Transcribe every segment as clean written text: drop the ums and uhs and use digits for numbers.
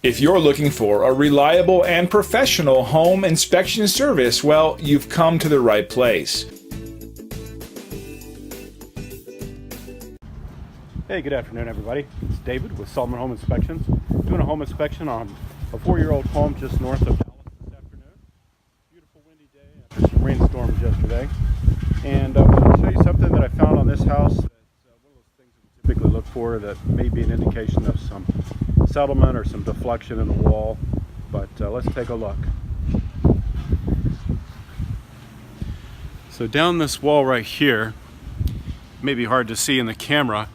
If you're looking for a reliable and professional home inspection service, well, you've come to the right place. Hey, good afternoon, everybody. It's David with Selman Home Inspections, doing a home inspection on a 4-year-old home just north of Dallas this afternoon. Beautiful windy day after some rainstorms yesterday. And I want to show you something that I found on this house. That's one of those things that we typically look for that may be an indication of some settlement or some deflection in the wall. But let's take a look. So down this wall right here, it may be hard to see in the camera,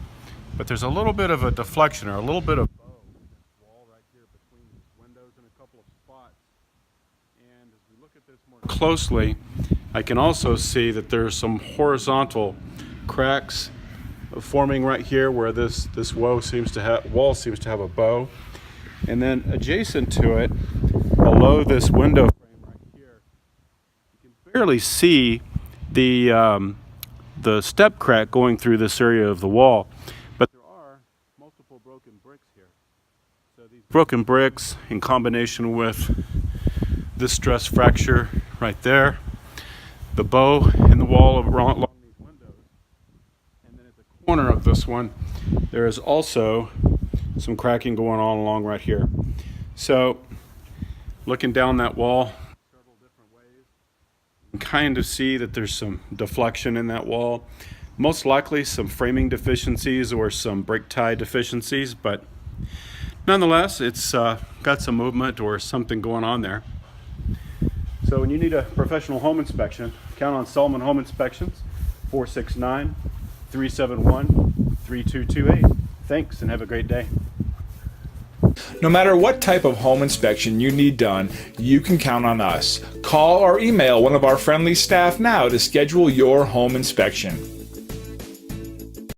but there's a little bit of a deflection or a little bit of bow in this wall right here between these windows in a couple of spots. And as we look at this more closely, I can also see that there's some horizontal cracks forming right here where this wall seems to have a bow. And then adjacent to it, below this window frame right here, you can barely see the step crack going through this area of the wall. But there are multiple broken bricks here. So these broken bricks in combination with this stress fracture right there, the bow in the wall along these windows, and then at the corner of this one, there is also some cracking going on along right here. So looking down that wall several different ways, you can kind of see that there's some deflection in that wall. Most likely some framing deficiencies or some brake tie deficiencies, but nonetheless, it's got some movement or something going on there. So when you need a professional home inspection, count on Selman Home Inspections, 469-371-3228. Thanks and have a great day. No matter what type of home inspection you need done, you can count on us. Call or email one of our friendly staff now to schedule your home inspection.